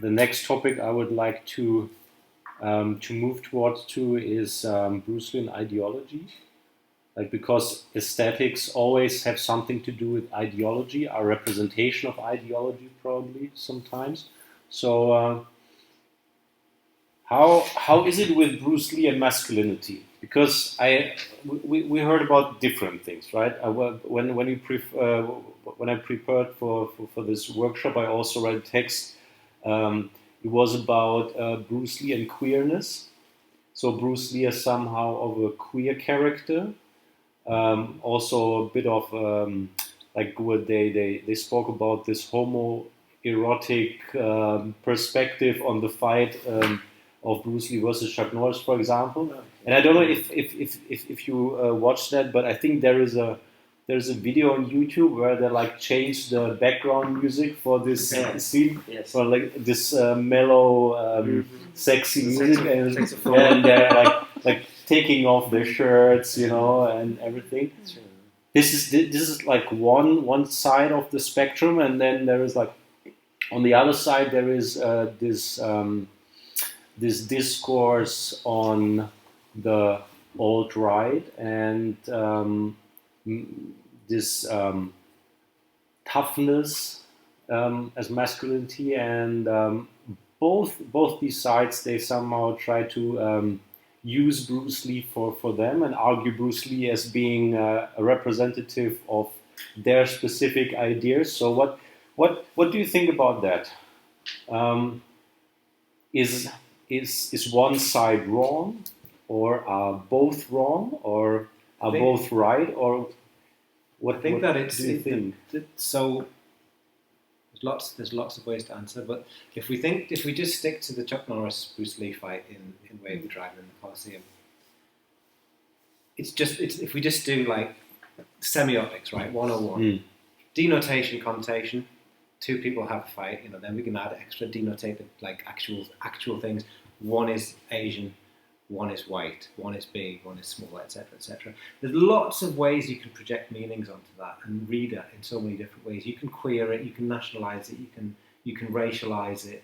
the next topic I would like to move towards is Bruce Lee and ideology. Like, because aesthetics always have something to do with ideology, our representation of ideology probably sometimes. So how is it with Bruce Lee and masculinity? Because we heard about different things, right? When I prepared for this workshop, I also read a text. It was about Bruce Lee and queerness. So Bruce Lee is somehow of a queer character. Also a bit of like what they spoke about this homoerotic perspective on the fight of Bruce Lee versus Chuck Norris, for example. And I don't know if you watched that, but I think there's a video on YouTube where they like changed the background music for this scene, for like this mellow, sexy music, and they're like taking off their shirts, and everything. This is like one side of the spectrum, and then there is like on the other side there is this discourse on the alt-right and this toughness as masculinity, and both these sides, they somehow try to use Bruce Lee for them and argue Bruce Lee as being a representative of their specific ideas. So what do you think about that? Is one side wrong, or are both wrong, or are both right, or what? I think that it's. Do you think? So there's lots of ways to answer, but if we just stick to the Chuck Norris Bruce Lee fight in Way of the Dragon in the Colosseum, it's if we just do like semiotics, right? 101, denotation, connotation. Two people have a fight, then we can add extra denotated, like actual things. One is Asian, one is white, one is big, one is small, etc., etc. There's lots of ways you can project meanings onto that and read it in so many different ways. You can queer it, you can nationalize it, you can racialize it.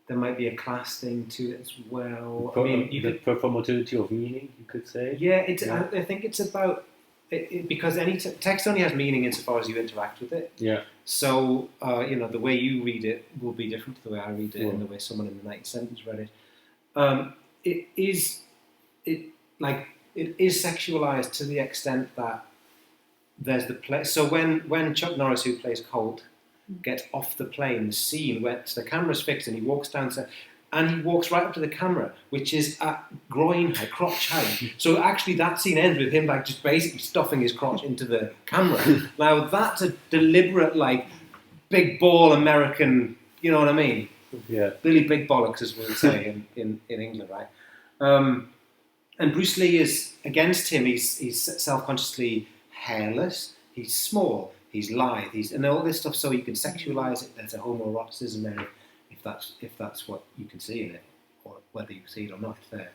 There might be a class thing to it as well. The performativity of meaning, you could say. Yeah, I think it's about. Because any text only has meaning insofar as you interact with it. Yeah. So the way you read it will be different to the way I read it, and the way someone in the 19th century read it. It is sexualized to the extent that there's the play. So when Chuck Norris, who plays Colt, gets off the plane, the scene where the camera's fixed and he walks downstairs. And he walks right up to the camera, which is at groin height, crotch height. So actually that scene ends with him like just basically stuffing his crotch into the camera. Now that's a deliberate, like, big ball American, you know what I mean? Yeah. Really big bollocks, as we would say in England, right? And Bruce Lee is, against him, he's self-consciously hairless, he's small, he's lithe, and all this stuff, so you can sexualize it. There's a homoeroticism there. If that's what you can see in it, or whether you see it or not, it's there.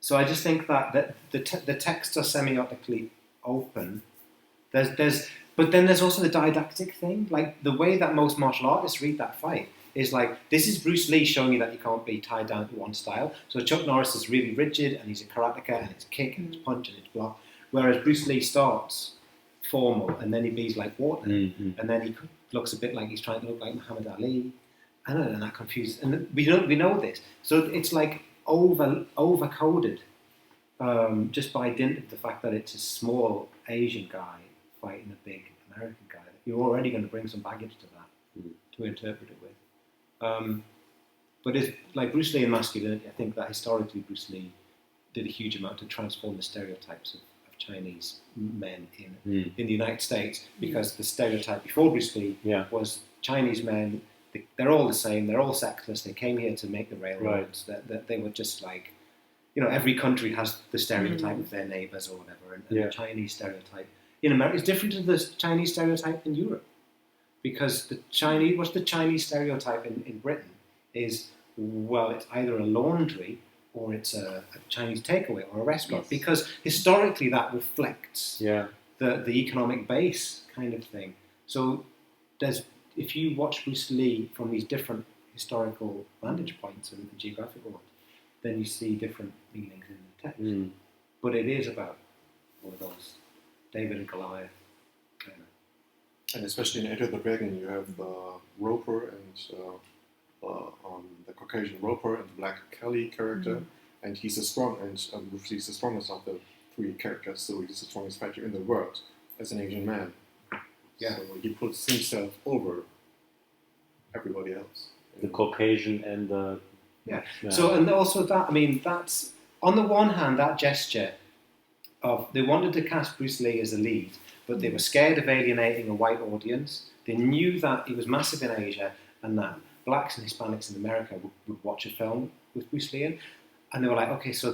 So I just think that the texts are semiotically open. But then there's also the didactic thing, like the way that most martial artists read that fight is like, this is Bruce Lee showing you that you can't be tied down to one style. So Chuck Norris is really rigid, and he's a karateka, and it's kick, and it's punch, and it's block. Whereas Bruce Lee starts formal, and then he bees like water, and then he looks a bit like he's trying to look like Muhammad Ali. I don't know, and that confuses. And we know this, so it's like over coded, just by dint of the fact that it's a small Asian guy fighting a big American guy. You're already going to bring some baggage to that to interpret it with. But it's like Bruce Lee and masculinity. I think that historically Bruce Lee did a huge amount to transform the stereotypes of Chinese men in the United States, because the stereotype before Bruce Lee was Chinese men, they're all the same, they're all sexless, they came here to make the railroads, that they were just like, every country has the stereotype of their neighbours or whatever, and the Chinese stereotype in America is different to the Chinese stereotype in Europe, because what's the Chinese stereotype in Britain is, well, it's either a laundry or it's a Chinese takeaway or a restaurant, because historically that reflects the economic base kind of thing. So there's if you watch Bruce Lee from these different historical vantage points and geographical ones, then you see different meanings in the text. But it is about one of those David and Goliath kind of. And especially in Enter the Dragon, you have the Roper and the Caucasian Roper and the Black Kelly character, and he's the he's the strongest of the three characters, so he's the strongest fighter in the world as an Asian man. Yeah. So he puts himself over everybody else. The Caucasian and the... Yeah. So, and also that, I mean, that's, on the one hand, that gesture of, they wanted to cast Bruce Lee as a lead, but they were scared of alienating a white audience. They knew that he was massive in Asia and that blacks and Hispanics in America would watch a film with Bruce Lee in. And they were like, okay, so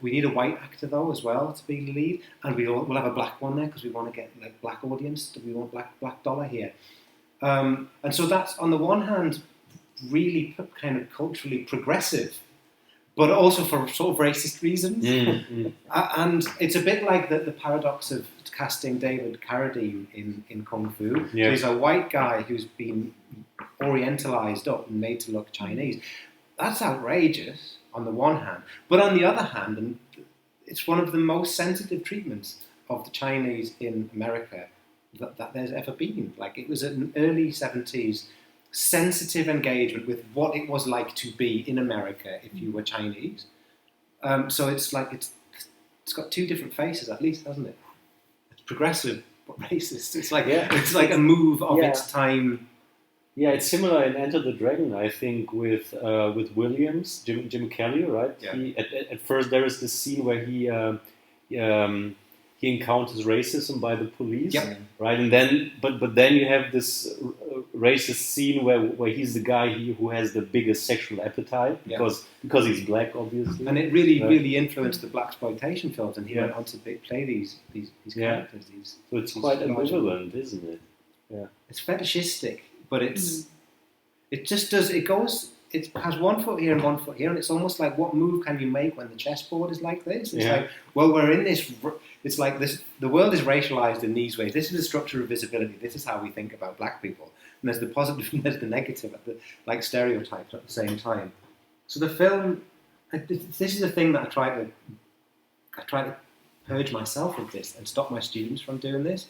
we need a white actor though as well to be the lead, and we'll have a black one there because we want to get like black audience, we want black dollar here. And so that's on the one hand really kind of culturally progressive, but also for sort of racist reasons. And it's a bit like the paradox of casting David Carradine in Kung Fu. Yeah. He's a white guy who's been orientalized up and made to look Chinese. That's outrageous on the one hand, but on the other hand, and it's one of the most sensitive treatments of the Chinese in America that there's ever been. Like, it was an early 70s sensitive engagement with what it was like to be in America if you were Chinese. So it's like it's got two different faces at least, hasn't it? It's progressive but racist. It's like it's like a move of its time. Yeah, it's similar in Enter the Dragon, I think, with Williams, Jim Kelly, right? Yeah. At first, there is this scene where he encounters racism by the police, right? And then, but then you have this racist scene where he's the guy who has the biggest sexual appetite because he's black, obviously. And it really influenced the blaxploitation films, and he went on to play these characters. So it's quite ambivalent, isn't it? Yeah, it's fetishistic. But it just does, it has one foot here and one foot here, and it's almost like, what move can you make when the chessboard is like this? It's like, well, we're in this, it's like this, the world is racialized in these ways. This is the structure of visibility. This is how we think about black people. And there's the positive and there's the negative, like stereotypes at the same time. So the film, this is the thing that I try to purge myself of this and stop my students from doing this.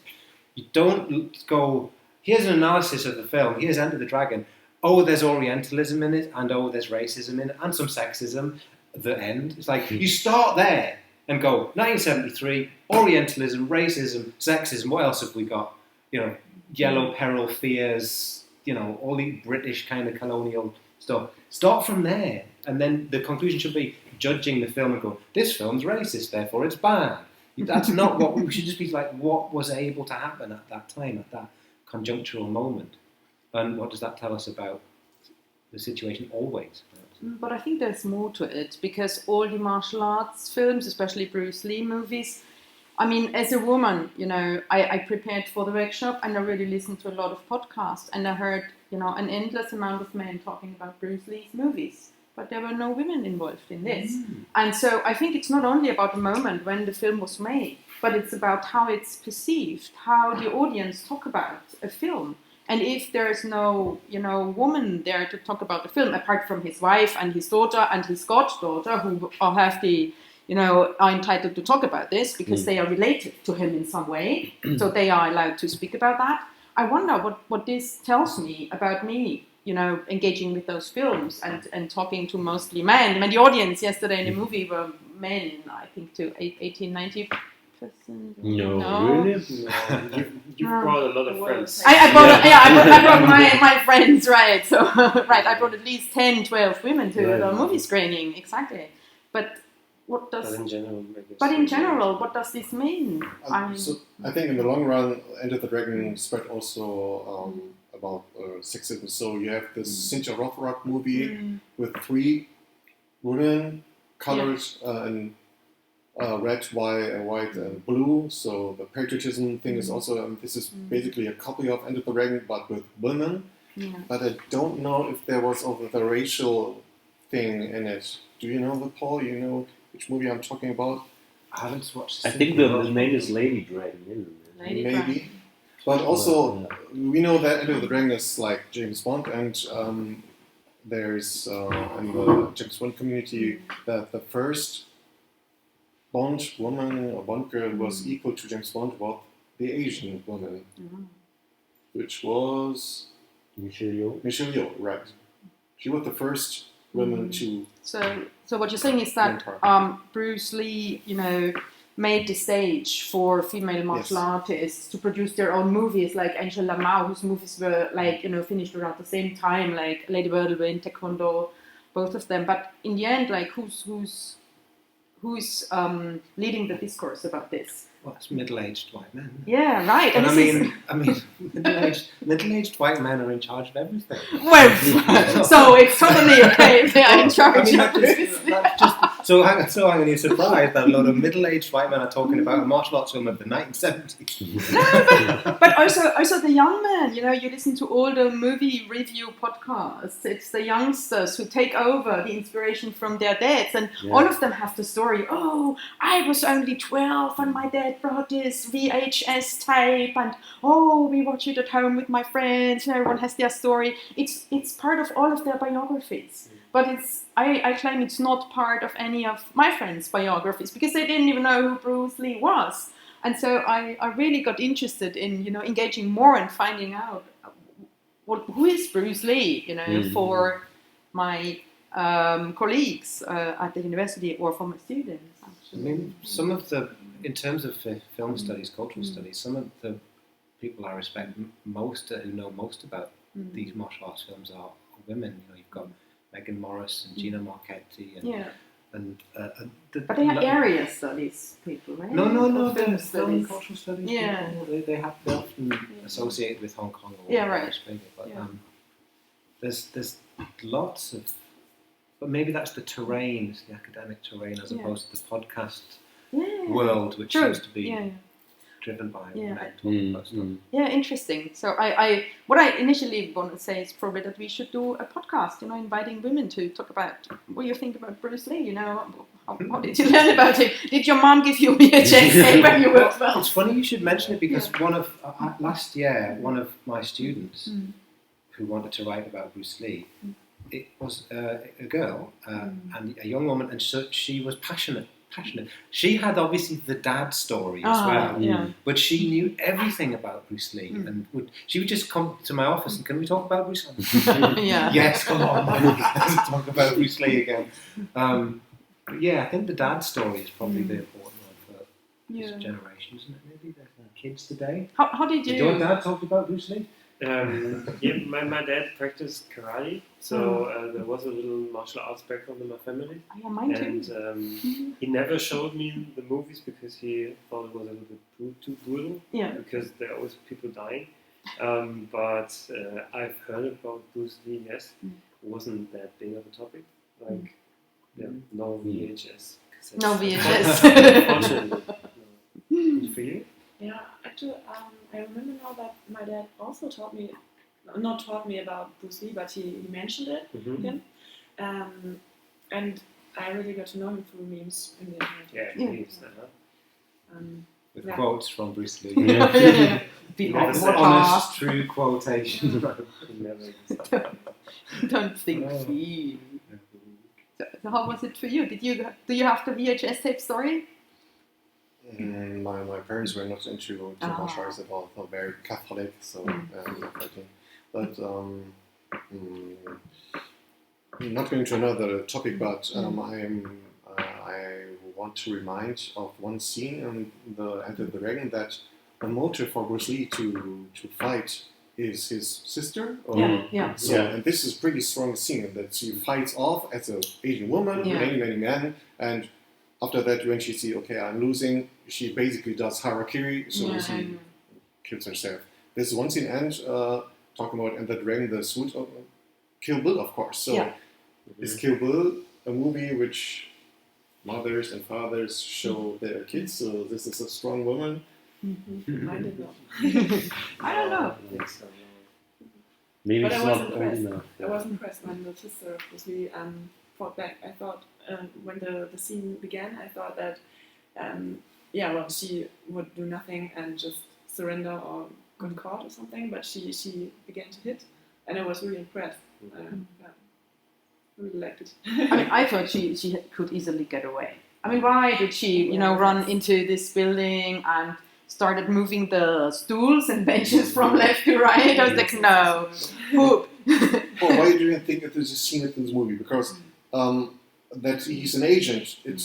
You don't go, here's an analysis of the film, here's Enter the Dragon, oh, there's Orientalism in it, and oh, there's racism in it, and some sexism at the end. It's like, you start there and go, 1973, Orientalism, racism, sexism, what else have we got? You know, yellow peril fears, you know, all the British kind of colonial stuff. Start from there, and then the conclusion should be judging the film and go, this film's racist, therefore it's bad. That's not what we should just be like, what was able to happen at that time, at that conjunctural moment, and what does that tell us about the situation always? But I think there's more to it, because all the martial arts films, especially Bruce Lee movies, I mean, as a woman, you know, I prepared for the workshop and I really listened to a lot of podcasts, and I heard, you know, an endless amount of men talking about Bruce Lee's movies, but there were no women involved in this. And so I think it's not only about the moment when the film was made, but it's about how it's perceived, how the audience talk about a film. And if there is no, you know, woman there to talk about the film, apart from his wife and his daughter and his goddaughter, who have the, you know, are entitled to talk about this because they are related to him in some way, so they are allowed to speak about that. I wonder what this tells me about me, you know, engaging with those films and talking to mostly men. I mean, the audience yesterday in the movie were men, I think to 80-90%. No, really? No, you've brought a lot of friends. I brought my friends, right? So, right, I brought at least 10, 12 women to the movie screening, exactly. But what does? But in general, what does this mean? So I think in the long run, Enter the Dragon spread also about sexism. So you have this Cynthia Rothrock movie with 3 women colored in red, white, and blue. So the patriotism thing is also, this is basically a copy of Enter the Dragon, but with women. Yeah. But I don't know if there was also the racial thing in it. Do you know, Paul? You know which movie I'm talking about? I haven't watched. I think the name is Lady Dragon, isn't it? Lady Maybe. Dragon. But also, we know that Enter the Dragon is like James Bond, and there's in the James Bond community that the first Bond woman or Bond girl was equal to James Bond was the Asian woman, which was Michelle Yeoh. Michelle Yeoh, right? She was the first woman to. So what you're saying is that Bruce Lee, made the stage for female martial artists to produce their own movies, like Angel Lamau, whose movies were finished around the same time, like Lady Whirlwind, Taekwondo, both of them. But in the end, like who's leading the discourse about this? Well, it's middle-aged white men. Yeah, right. And I mean, middle-aged white men are in charge of everything. Well, so it's totally okay if they are in charge of everything. So I'm going to be surprised that a lot of middle-aged white men are talking about a martial arts film of the 1970s. No, but also the young men. You listen to all the movie review podcasts. It's the youngsters who take over the inspiration from their dads, and all of them have the story. Oh, I was only 12 and my dad brought this VHS tape, and we watch it at home with my friends. Everyone has their story. It's part of all of their biographies. But I claim it's not part of any of my friends' biographies because they didn't even know who Bruce Lee was. And so I really got interested in, engaging more and finding out who is Bruce Lee, for my colleagues at the university or for my students. Actually. I mean, some of in terms of film studies, cultural studies, some of the people I respect most, who know most about these martial arts films are women. You've got Megan Morris and Gina Marchetti but they are area studies people, right? No, film studies. Cultural studies. Yeah. People, they're often associated with Hong Kong or Australia. But there's lots of, but maybe that's the terrain, it's the academic terrain as opposed to the podcast world, which seems to be driven by men talking about stuff. Yeah, interesting. So what I initially want to say is probably that we should do a podcast, inviting women to talk about what you think about Bruce Lee, how did you learn about him? Did your mom give you a VHS when you were 12? It's funny you should mention it because last year, one of my students who wanted to write about Bruce Lee, it was a girl and a young woman, and so she was passionate. She had obviously the dad story as well, but she knew everything about Bruce Lee, and she would just come to my office and, can we talk about Bruce Lee? Yes, come on, let's talk about Bruce Lee again. But I think the dad story is probably the important one for this generation, isn't it? Maybe the kids today. How did you? Did your dad talk about Bruce Lee? My dad practiced karate, so there was a little martial arts background in my family. Mine and too. He never showed me the movies because he thought it was a little bit too brutal. Because there are always people dying. But I've heard about Bruce Lee. Yes, it wasn't that big of a topic. Like no VHS. Cassettes. No VHS. No. For you? Yeah, actually, I remember now that my dad also not taught me about Bruce Lee, but he mentioned it again. And I really got to know him through memes in the internet. Memes. With quotes from Bruce Lee. Honest, true quotation. Don't think he. So how was it for you? Do you have the VHS tape story? My parents were not into martial arts at all. They're very Catholic, so but not going to another topic, but I want to remind of one scene in the Enter the Dragon that the motive for Bruce Lee to fight is his sister. And this is a pretty strong scene that she fights off as an Asian woman, many men, and after that, when she sees, okay, I'm losing, she basically does harakiri, so she kills herself. This is one scene, and talking about Enter the Dragon, the suit of Kill Bill, of course. So is Kill Bill a movie which mothers and fathers show their kids? So this is a strong woman. I did not. I don't know. Maybe but it's I was not impressed. enough. I was impressed when the sister of Bruce Lee fought back. I thought when the scene began, I thought that she would do nothing and just surrender or got caught or something, but she began to hit, and I was really impressed. I really liked it. I mean, I thought she could easily get away. I mean, why did she, run into this building and started moving the stools and benches from left to right? I was like, no. Well, why do you think that there's a scene in this movie? Because that he's an agent, it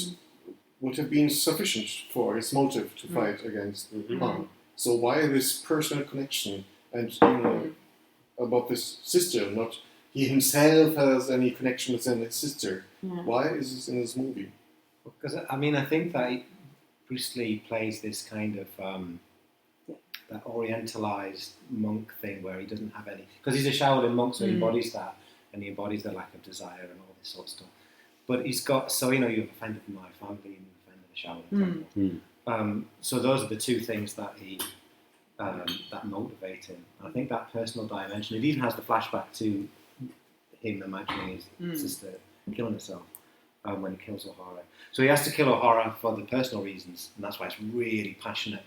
would have been sufficient for his motive to fight against harm. So why this personal connection? And about this sister, not he himself has any connection with his sister. Yeah. Why is this in this movie? Because I think that Bruce Lee plays this kind of that orientalized monk thing where he doesn't have any, because he's a Shaolin monk, so he embodies that, and he embodies the lack of desire and all this sort of stuff. But he's got, so you've offended my family and you've offended the Shaolin temple. So those are the two things that that motivate him. And I think that personal dimension, it even has the flashback to him imagining his sister killing herself when he kills O'Hara. So he has to kill O'Hara for the personal reasons, and that's why it's really passionate.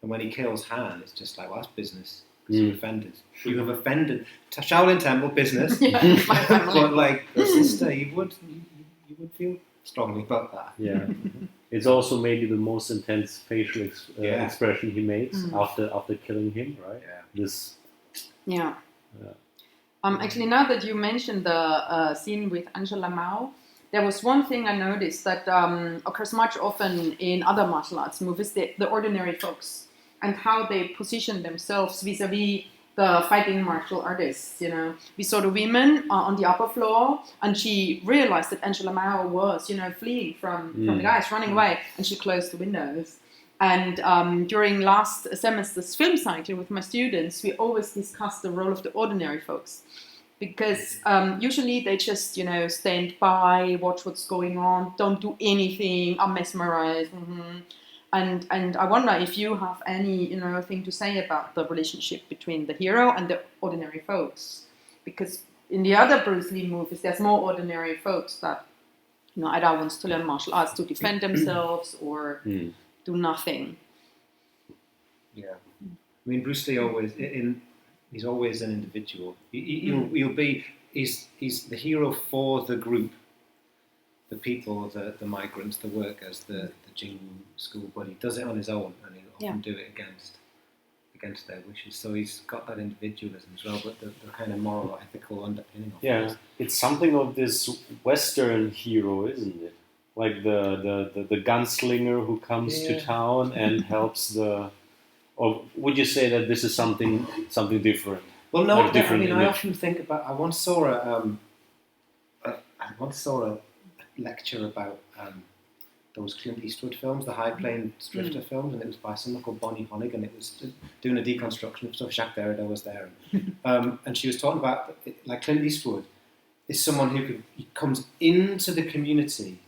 And when he kills Han, it's just like, well, that's business. Because you offended. You have offended Shaolin Temple business. My family. But like the sister, you would feel strongly about that. Yeah. It's also maybe the most intense facial expression he makes after killing him, right? Yeah. This. Yeah. Actually, now that you mentioned the scene with Angela Mao, there was one thing I noticed that occurs much often in other martial arts movies, the ordinary folks, and how they position themselves vis-a-vis the fighting martial artists. We saw the women on the upper floor, and she realized that Angela Mao was, fleeing from the guys, running away, and she closed the windows. And during last semester's film cycle with my students, we always discussed the role of the ordinary folks. Because usually they just, stand by, watch what's going on, don't do anything, are mesmerized. And I wonder if you have any, thing to say about the relationship between the hero and the ordinary folks. Because in the other Bruce Lee movies, there's more ordinary folks that, either wants to learn martial arts to defend themselves or do nothing. Yeah. I mean, Bruce Lee always, he's always an individual. He'll be, he's the hero for the group, the people, the migrants, the workers, the Jing school, but he does it on his own, and he'll often do it against their wishes. So he's got that individualism as well, but the kind of moral, ethical underpinning of it. It's something of this Western hero, isn't it? Like the gunslinger who comes to town and helps the. Or would you say that this is something different? Well, no. Like I often think about. I once saw a lecture about those Clint Eastwood films, the High Plains Drifter films, and it was by someone called Bonnie Honig, and it was doing a deconstruction of stuff. Jacques Derrida was there, and she was talking about like Clint Eastwood is someone who comes into the community,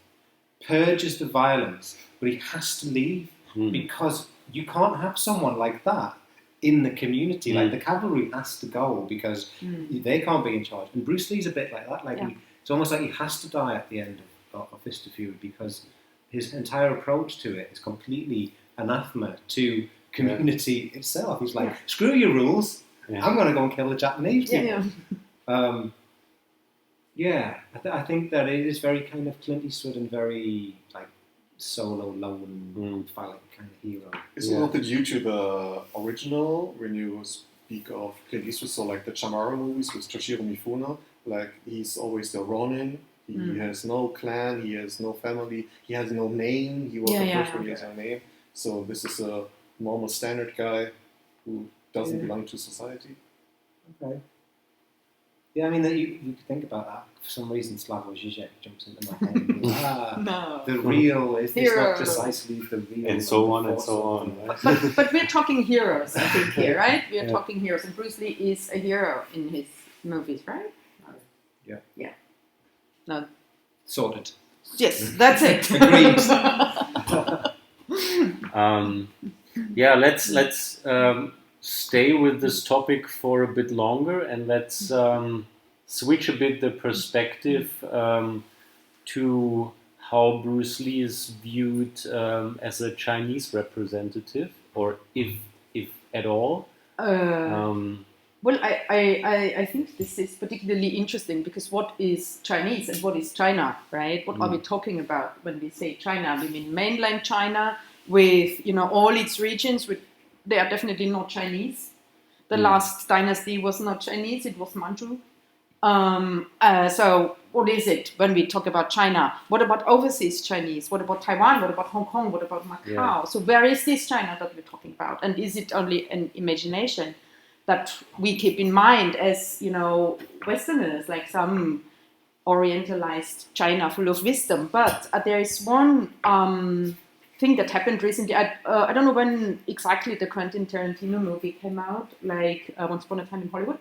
purges the violence, but he has to leave because you can't have someone like that in the community. Like the cavalry has to go because they can't be in charge. And Bruce Lee's a bit like that. Like it's almost like he has to die at the end of Fist of Fury because his entire approach to it is completely anathema to community itself. He's like, screw your rules. I'm going to go and kill the Japanese people. I think that it is very kind of Clint Eastwood and very like solo, lone, phallic kind of hero. Is it also due to the original when you speak of Clint Eastwood, so like the Chamara movies with Toshiro Mifune, like he's always the Ronin, he has no clan, he has no family, he has no name, he was the first one, he has no name, so this is a normal standard guy who doesn't belong to society. Okay. Yeah, I mean, you could think about that. For some reason, Slavoj Žižek jumps into my head. The real is not precisely the real. And so on and so on. Right? But we're talking heroes, I think, here, right? We're talking heroes. And Bruce Lee is a hero in his movies, right? Yeah. No. Sorted. Yes, that's it. Agreed. Let's stay with this topic for a bit longer, and let's switch a bit the perspective to how Bruce Lee is viewed as a Chinese representative, or if at all. Well, I think this is particularly interesting because what is Chinese and what is China, right? What are we talking about when we say China? We mean mainland China with, all its regions. They are definitely not Chinese. The last dynasty was not Chinese, it was Manchu. So what is it when we talk about China? What about overseas Chinese? What about Taiwan? What about Hong Kong? What about Macau? Yeah. So where is this China that we're talking about? And is it only an imagination that we keep in mind as, Westerners, like some orientalized China full of wisdom? But there is one thing that happened recently. I don't know when exactly the Quentin Tarantino movie came out, like Once Upon a Time in Hollywood.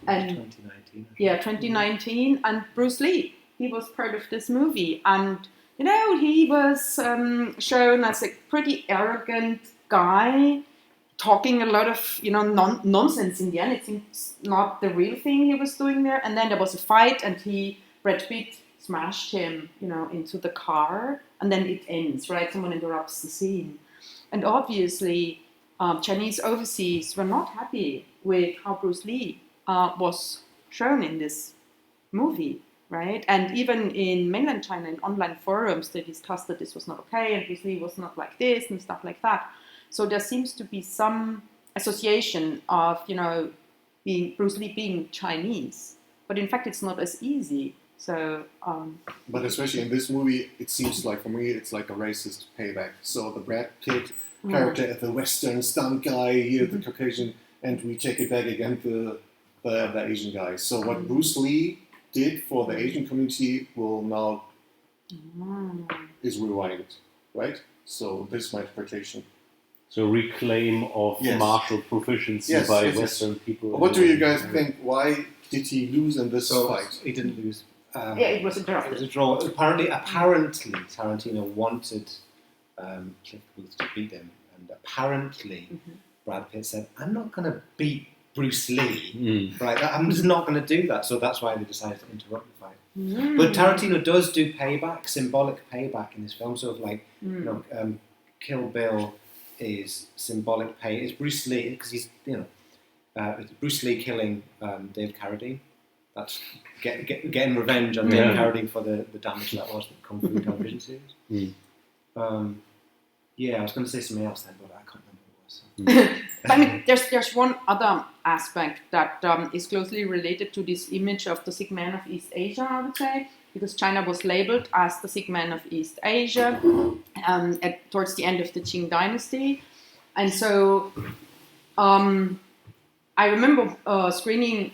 And 2019. Yeah, 2019. And Bruce Lee, he was part of this movie. And, he was shown as a pretty arrogant guy, talking a lot of, nonsense in the end. It seems not the real thing he was doing there. And then there was a fight and Brad Pitt smashed him, into the car. And then it ends, right? Someone interrupts the scene. And obviously, Chinese overseas were not happy with how Bruce Lee was shown in this movie, right? And even in mainland China, in online forums, they discussed that this was not okay and Bruce Lee was not like this and stuff like that. So there seems to be some association of, Bruce Lee being Chinese, but in fact it's not as easy. So, but especially in this movie, it seems like, for me, it's like a racist payback. So the Brad Pitt character as the Western stunt guy, here the Caucasian, and we take it back again to the Asian guy. So what Bruce Lee did for the Asian community will now is rewinded, right? So this is my interpretation. So reclaim of martial proficiency by Western people. What do you guys think? Why did he lose in this fight? He didn't lose. It was a draw. It was a draw. Apparently, Tarantino wanted Cliff Booth to beat him, and apparently Brad Pitt said, "I'm not going to beat Bruce Lee, right? I'm just not going to do that." So that's why they decided to interrupt the fight. But Tarantino does do payback, symbolic payback in this film. So like, Kill Bill is symbolic pay. It's Bruce Lee because he's it's Bruce Lee killing Dave Carradine. That's getting revenge on Dave Carradine for the damage that was the Kung Fu television series. I was going to say something else then, but I can't remember what it was. But I mean, there's one other aspect that is closely related to this image of the sick man of East Asia, I would say, because China was labeled as the sick man of East Asia towards the end of the Qing dynasty. And so I remember screening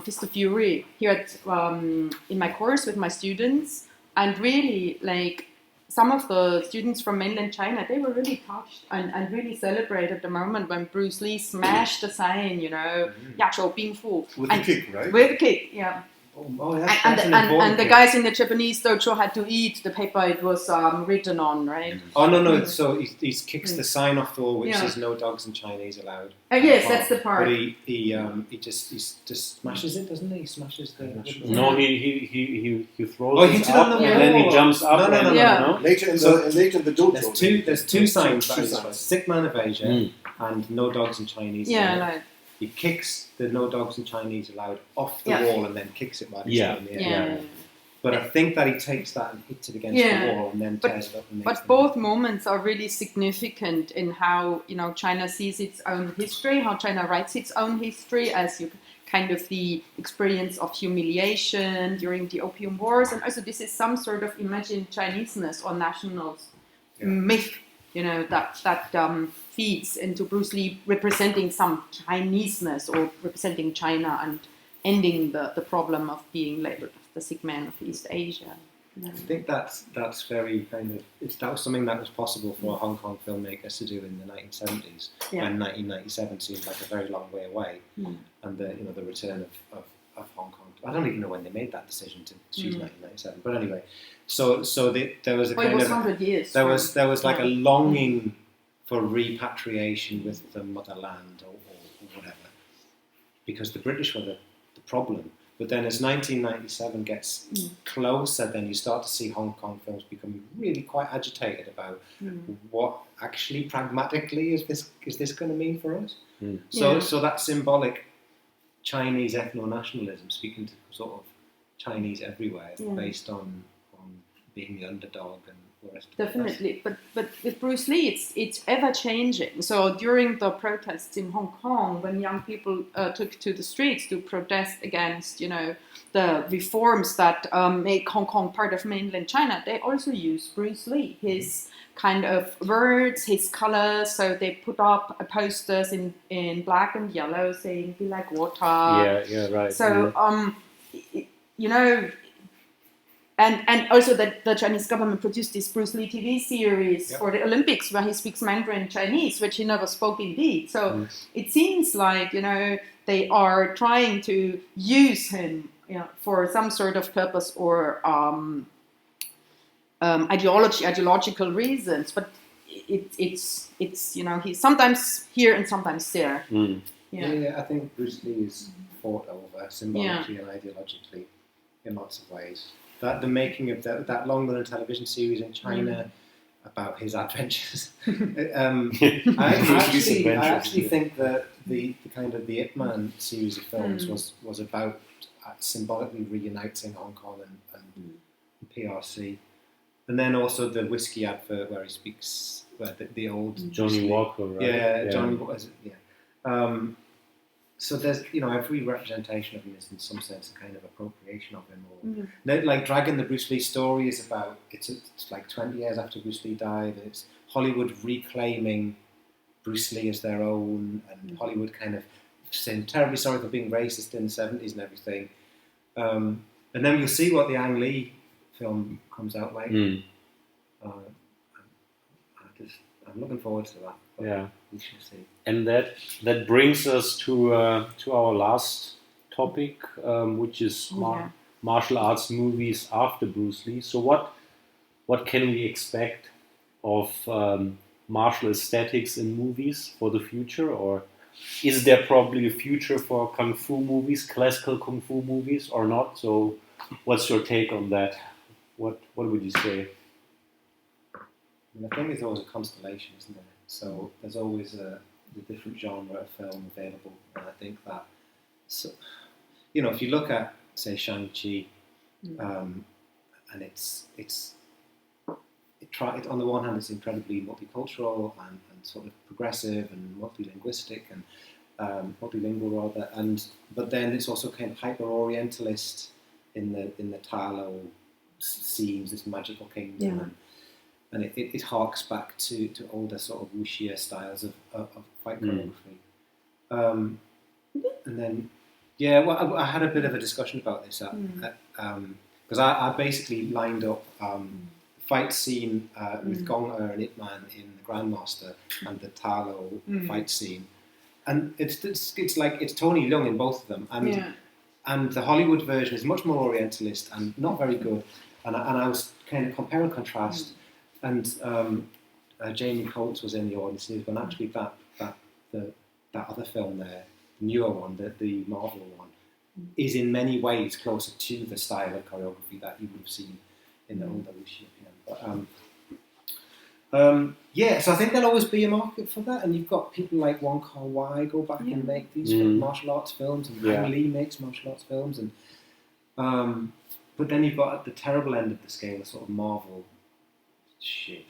Fist of Fury here in my course with my students, and really, like, some of the students from mainland China, they were really touched and really celebrated the moment when Bruce Lee smashed the sign, Yachou Bingfu. With the kick, right? With the kick, yeah. And the guys in the Japanese dojo had to eat the paper it was written on, right? Oh, no. So he kicks the sign off the wall which says no dogs in Chinese allowed. Yes, that's the part. But he just smashes it, doesn't he? He smashes the... No, he throws it up, and then he jumps up. No. Later in the dojo. There's two signs. Sick man of Asia and no dogs in Chinese. He kicks the no dogs in Chinese allowed off the wall and then kicks it while he's in the air. But I think that he takes that and hits it against the wall and then tears it up. But both moments are really significant in how China sees its own history, how China writes its own history as kind of the experience of humiliation during the Opium Wars, and also this is some sort of imagined Chineseness or national myth. That feeds into Bruce Lee representing some Chineseness or representing China and ending the problem of being labeled as the sick man of East Asia. I think that's very kind of... That was something that was possible for Hong Kong filmmakers to do in the 1970s, when 1997 seemed like a very long way away, and the return of Hong Kong. I don't even know when they made that decision to choose 1997, but anyway. So there was a kind it was 100 years. There was like a longing for repatriation with the motherland or whatever, because the British were the problem. But then as 1997 gets closer, then you start to see Hong Kong films becoming really quite agitated about what actually pragmatically is this going to mean for us? So that symbolic Chinese ethno-nationalism, speaking to sort of Chinese everywhere, based on being the underdog and the rest of Definitely, but with Bruce Lee, it's ever changing. So during the protests in Hong Kong, when young people took to the streets to protest against, the reforms that make Hong Kong part of mainland China, they also used Bruce Lee, his kind of words, his colors. So they put up posters in black and yellow saying "Be like water." Yeah, right. So And also that the Chinese government produced this Bruce Lee TV series for the Olympics where he speaks Mandarin Chinese, which he never spoke indeed. So it seems like, they are trying to use him for some sort of purpose or ideological reasons. But it's he's sometimes here and sometimes there. Yeah, I think Bruce Lee is fought over symbolically and ideologically in lots of ways. That the making of that long-running television series in China about his adventures. I actually think that the kind of the Ip Man series of films was about symbolically reuniting Hong Kong and PRC, and then also the whiskey advert where he speaks the old Johnny Walker, right? Yeah, Johnny Walker. Yeah. So there's, every representation of him is in some sense a kind of appropriation of him. Or like Dragon, the Bruce Lee story is about, it's like 20 years after Bruce Lee died, and it's Hollywood reclaiming Bruce Lee as their own, and Hollywood kind of saying terribly sorry for being racist in the 70s and everything. And then you'll see what the Ang Lee film comes out like. I'm looking forward to that. Yeah. We shall see. And that brings us to our last topic, which is martial arts movies after Bruce Lee. So what can we expect of martial aesthetics in movies for the future, or is there probably a future for kung fu movies, classical kung fu movies, or not? So what's your take on that? What would you say? I think there's always a constellation, isn't there? So there's always the different genre of film available, and I think that, if you look at, say, Shang-Chi, and on the one hand it's incredibly multicultural and sort of progressive and multilinguistic and multilingual rather, but then it's also kind of hyper-orientalist in the Ta Lo scenes, this magical kingdom. And it harks back to older sort of wuxia styles of fight choreography. And then, I had a bit of a discussion about this because I basically lined up the fight scene with Gong Er and Ip Man in The Grandmaster and the Ta Lo fight scene. And it's Tony Leung in both of them. And the Hollywood version is much more orientalist and not very good. And I was kind of compare and contrast. And Jamie Coates was in the audience, and he was going, actually, that other film there, the newer one, the Marvel one, is in many ways closer to the style of choreography that you would have seen in the older wuxia. So I think there'll always be a market for that, and you've got people like Wong Kar-wai go back and make these martial arts films, and Ang Lee makes martial arts films, and but then you've got at the terrible end of the scale, sort of Marvel shit,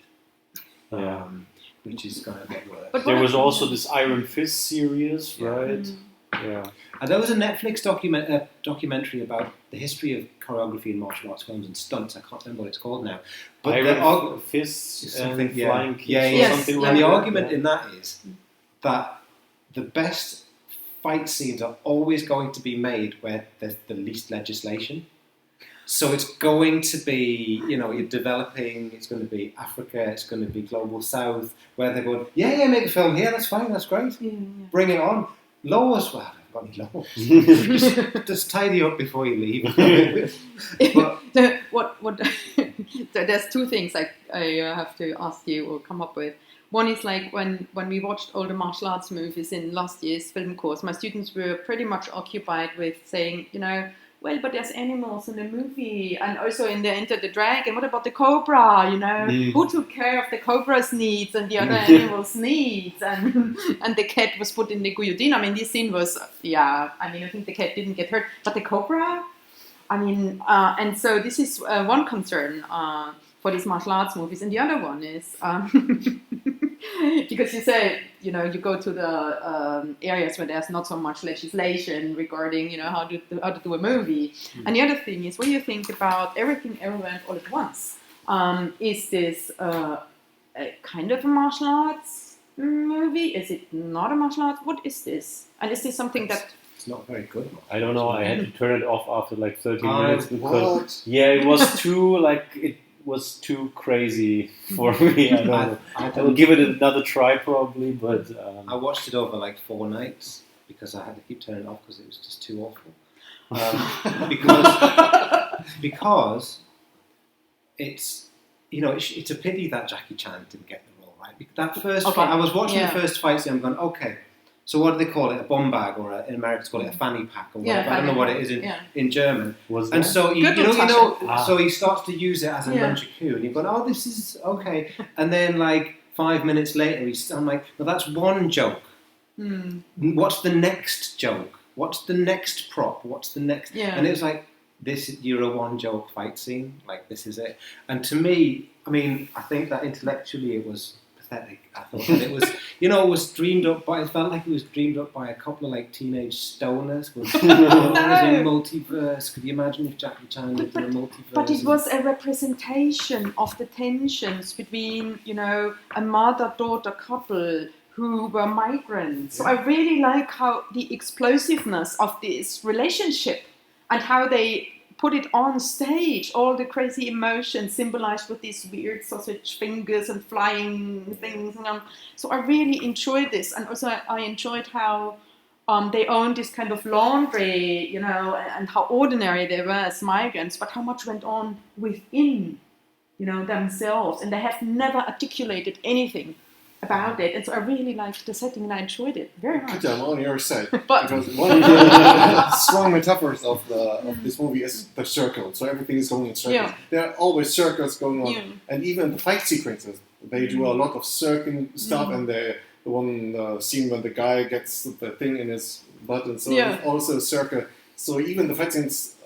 which is going to get worse. But there was also this Iron Fist series, right? Yeah. And there was a Netflix documentary about the history of choreography in martial arts films and stunts. I can't remember what it's called now. But Iron Fist and Flying Kicks or something like that. And the argument in that is that the best fight scenes are always going to be made where there's the least legislation. So it's going to be, you're developing, it's going to be Africa, it's going to be Global South, where they're going, make a film here, that's fine, that's great. Bring it on. Laws, well, I haven't got any laws. just tidy up before you leave. But there's two things I have to ask you or come up with. One is like when we watched all the martial arts movies in last year's film course, my students were pretty much occupied with saying, well, but there's animals in the movie, and also in the Enter the Dragon. What about the cobra? You know, who took care of the cobra's needs and the other animals' needs? And the cat was put in the guillotine. I mean, this scene was, I think the cat didn't get hurt, but the cobra. I mean, and so this is one concern for these martial arts movies, and the other one is because you say, you know, you go to the areas where there's not so much legislation regarding, you know, how to do a movie. And the other thing is, when you think about Everything Everywhere All at Once, is this a kind of a martial arts movie? Is it not a martial arts? What is this? And is this something that... It's not very good. I don't know. I had to turn it off after like 30 minutes because it was too crazy for me. I don't know. I will give it another try probably, but I watched it over like 4 nights because I had to keep turning it off because it was just too awful. Because it's, you know, it's a pity that Jackie Chan didn't get the role, right? That first fight, I was watching the first fight scene. I'm going, okay. So what do they call it? A bomb bag, or in America, call it a fanny pack, or whatever. I don't know what it is in German. And so so he starts to use it as a nunchaku, and you're going, oh, this is okay. And then like 5 minutes later, I'm like, well, that's one joke. What's the next joke? What's the next prop? What's the next? And it was like, you're a one joke fight scene. Like, this is it. And to me, I mean, I think that intellectually it was pathetic. I thought that it was, you know, it was dreamed up by, it felt like it was dreamed up by a couple of like teenage stoners. It was a multiverse. Could you imagine if Jackie Chan lived in a multiverse? But it was a representation of the tensions between, you know, a mother-daughter couple who were migrants. So I really like how the explosiveness of this relationship and how they put it on stage, all the crazy emotions symbolized with these weird sausage fingers and flying things. So I really enjoyed this. And also I enjoyed how they owned this kind of laundry, you know, and how ordinary they were as migrants, but how much went on within, you know, themselves. And they have never articulated anything about it, and so I really liked the setting and I enjoyed it very much. I'm on your side. Because one of the strong metaphors of this movie is the circle. So everything is going in circles. Yeah. There are always circles going on, and even the fight sequences, they do a lot of circling stuff, and the one scene when the guy gets the thing in his butt, and so it's also a circle. So even the fight scenes,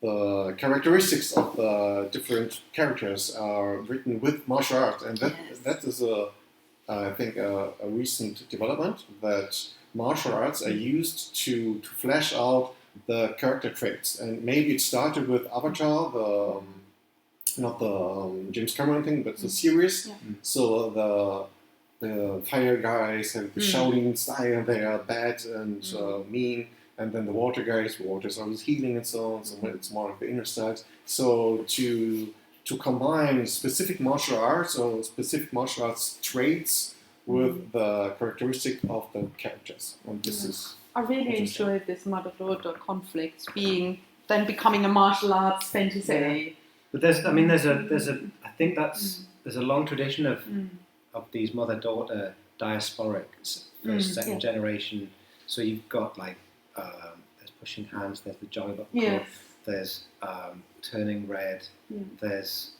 the characteristics of the different characters are written with martial arts, and that is I think a recent development, that martial arts are used to flesh out the character traits. And maybe it started with Avatar, not the James Cameron thing, but the series. So the fire guys have the shouting style, and they are bad and mean. And then the water guys, water is always healing and so on, so it's more of the inner styles. So to combine specific martial arts or specific martial arts traits with the characteristic of the characters. And this is I really enjoyed this mother-daughter conflict becoming a martial arts fantasy. Yeah. But there's a long tradition of these mother-daughter diasporics, first, second generation. So you've got like there's pushing hands, there's the joy of the there's turning red, there's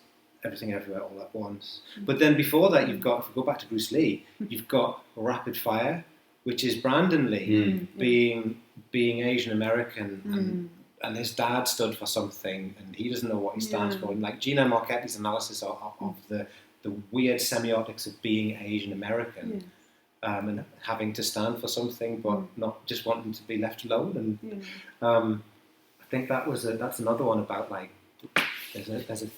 everything everywhere all at once. But then before that, you've got, if you go back to Bruce Lee, you've got rapid fire, which is Brandon Lee being Asian American, and his dad stood for something, and he doesn't know what he stands for. And like Gina Marchetti's analysis of the weird semiotics of being Asian American. And having to stand for something, but not just wanting to be left alone. And I think that's another one about like there's a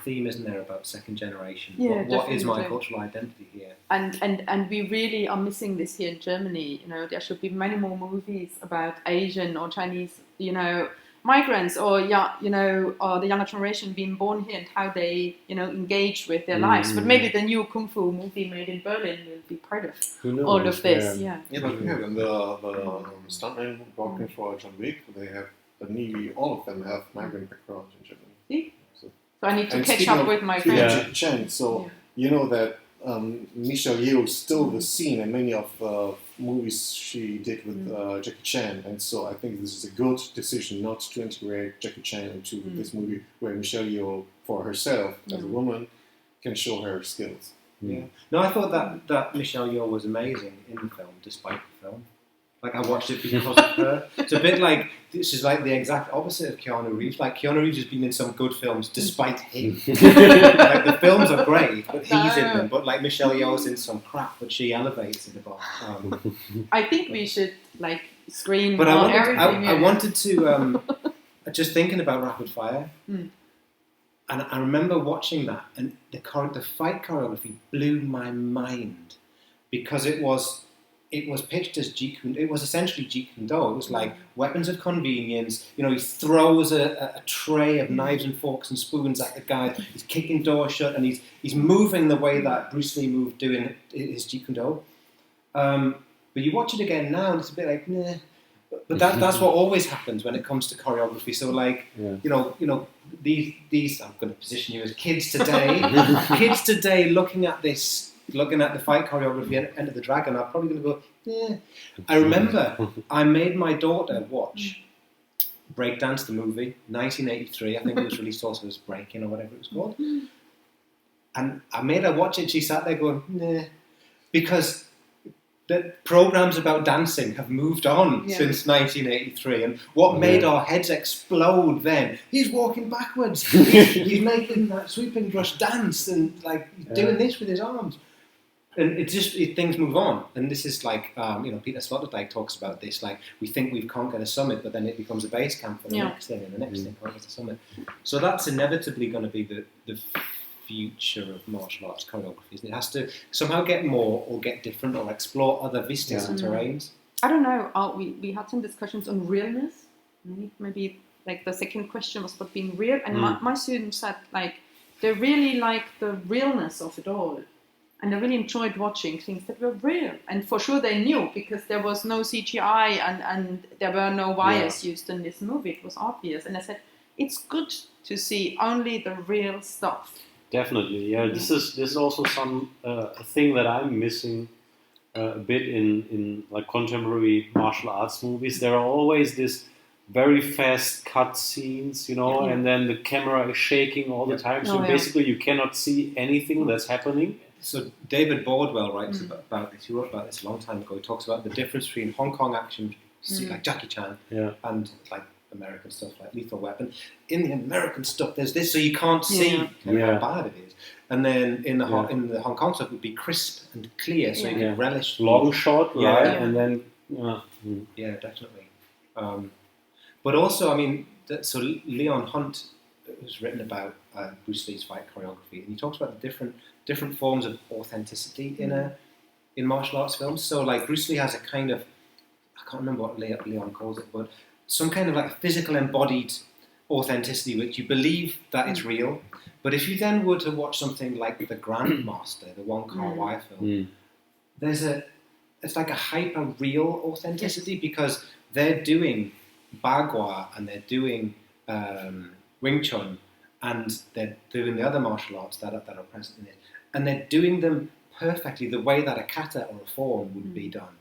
theme, isn't there, about second generation? What is my cultural identity here? And we really are missing this here in Germany. You know, there should be many more movies about Asian or Chinese, you know, migrants or the younger generation being born here and how they, you know, engage with their lives. But maybe the new Kung Fu movie made in Berlin will be part of all of this. But we have in the stuntmen working for John Wick, they have nearly all of them have migrant background in Germany. So I need to catch up with my friend Chen. So you know that Michelle Yeoh still the scene in many of movies she did with Jackie Chan, and so I think this is a good decision not to integrate Jackie Chan into this movie, where Michelle Yeoh, for herself as a woman, can show her skills. Yeah. No, I thought that Michelle Yeoh was amazing in the film, despite the film. Like, I watched it because of her. It's a bit like, she's like the exact opposite of Keanu Reeves. Like, Keanu Reeves has been in some good films despite him. Like, the films are great, but he's in them. But like, Michelle Yeoh's in some crap, but she elevates it above. I think we should like screen. But I wanted to just thinking about Rapid Fire, and I remember watching that, and the fight choreography blew my mind, because it was pitched as Jeet Kune. It was essentially Jeet Kune Do. It was like weapons of convenience. You know, he throws a tray of knives and forks and spoons at the guy. He's kicking doors shut, and he's moving the way that Bruce Lee moved doing his Jeet Kune Do. But you watch it again now, and it's a bit like, nah. But that's what always happens when it comes to choreography. So like, you know, these I'm going to position you as kids today, looking at the fight choreography at Enter the Dragon, I'm probably going to go, yeah. I remember I made my daughter watch Breakdance, the movie, 1983. I think it was released also as Breaking or whatever it was called. And I made her watch it. She sat there going, nah, because the programs about dancing have moved on since 1983, and what made our heads explode then, he's walking backwards, he's making that sweeping brush dance, and like doing this with his arms, and things move on. And this is like, Peter Sloterdijk talks about this, like, we think we've conquered a summit, but then it becomes a base camp for the next thing, and the next thing conquers the summit. So that's inevitably going to be the future of martial arts choreographies. It has to somehow get more, or get different, or explore other vistas and terrains. I don't know. We had some discussions on realness. Maybe like the second question was about being real, and my students said like they really like the realness of it all, and they really enjoyed watching things that were real. And for sure they knew, because there was no CGI and there were no wires used in this movie. It was obvious, and I said it's good to see only the real stuff. Definitely, yeah. This is also some a thing that I'm missing a bit in like contemporary martial arts movies. There are always this very fast cut scenes, and then the camera is shaking all the time. So basically, you cannot see anything that's happening. So David Bordwell writes about this. He wrote about this a long time ago. He talks about the difference between Hong Kong action, like Jackie Chan, and like American stuff like Lethal Weapon. In the American stuff, there's this, so you can't see how bad it is. And then in the Hong Kong stuff, it would be crisp and clear, so you can relish. Long shot, right? And then definitely. But also, I mean, so Leon Hunt has written about Bruce Lee's fight choreography, and he talks about the different forms of authenticity in martial arts films. So, like, Bruce Lee has a kind of, I can't remember what Leon calls it, but some kind of like physical embodied authenticity, which you believe that it's real. But if you then were to watch something like The Grandmaster, the Wong Kar-wai film, it's like a hyper real authenticity, because they're doing Bagua and they're doing Wing Chun, and they're doing the other martial arts that are present in it, and they're doing them perfectly the way that a kata or a form would be done.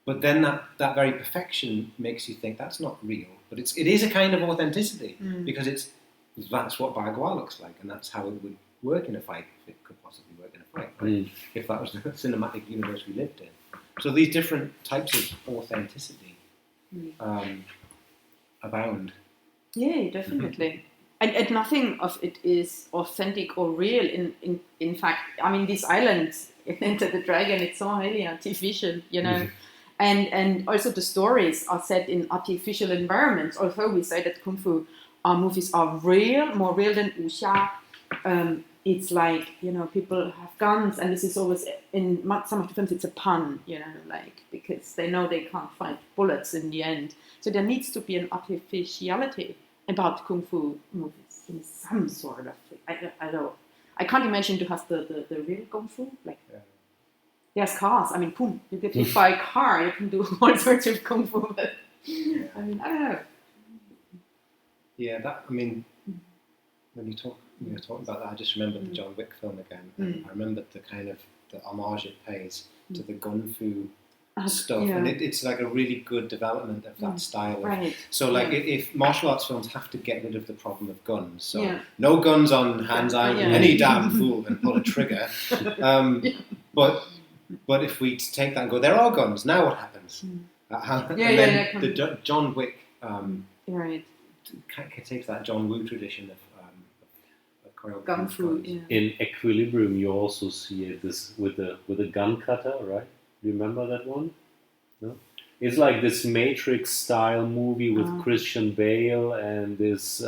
But then that very perfection makes you think that's not real, but it is a kind of authenticity, because that's what Bagua looks like, and that's how it would work in a fight, if it could possibly work in a fight, right? If that was the cinematic universe we lived in. So these different types of authenticity abound. Yeah, definitely. And nothing of it is authentic or real. In fact, I mean, these islands in Enter the Dragon, it's so highly artificial, And also the stories are set in artificial environments. Although we say that Kung Fu movies are real, more real than wuxia, it's like, people have guns, and this is always, in some of the films, it's a pun, because they know they can't fight bullets in the end. So there needs to be an artificiality about Kung Fu movies in some sort of, I can't imagine to have the real Kung Fu, there's cars. I mean, boom, you get hit by a car, you can do all sorts of Kung Fu. But, I mean, I don't know. Yeah, when you talk we were talking about that, I just remembered the John Wick film again. And I remembered the kind of the homage it pays to the gun fu stuff, and it's like a really good development of that style. So, like, if martial arts films have to get rid of the problem of guns, so no guns on hands out, any damn fool can pull a trigger. But if we take that and go, there are guns. Now what happens? The John Wick takes that John Woo tradition of gun fu. In Equilibrium, you also see it with a gun cutter, right? Do you remember that one? No? It's like this Matrix-style movie with Christian Bale and this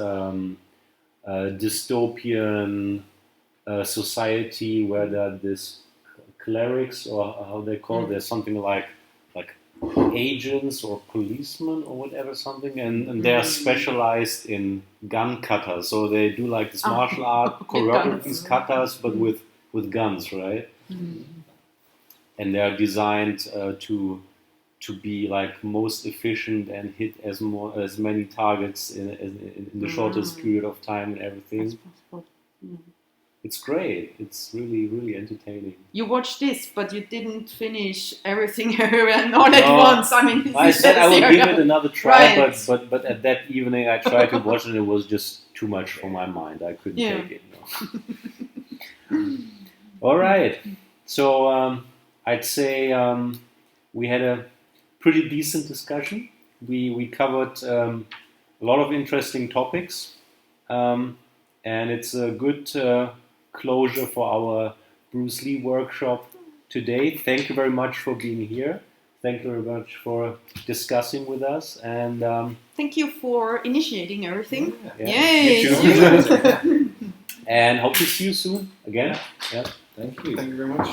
dystopian society where there are these clerics, or how they call it. There's something like agents or policemen or whatever, something, and they are specialized in gun cutters. So they do like this martial art, choreograph these cutters, but with guns, right? And they are designed to be like most efficient and hit as many targets in the shortest period of time and everything. It's great. It's really, really entertaining. You watched this, but you didn't finish everything all at once. I mean, I said I would give it another try, but at that evening I tried to watch it and it was just too much for my mind. I couldn't take it. No. All right. So I'd say we had a pretty decent discussion. We covered a lot of interesting topics, and it's a good closure for our Bruce Lee workshop today. Thank you very much for being here. Thank you very much for discussing with us, and thank you for initiating everything. Yay! And hope to see you soon again. Thank you very much.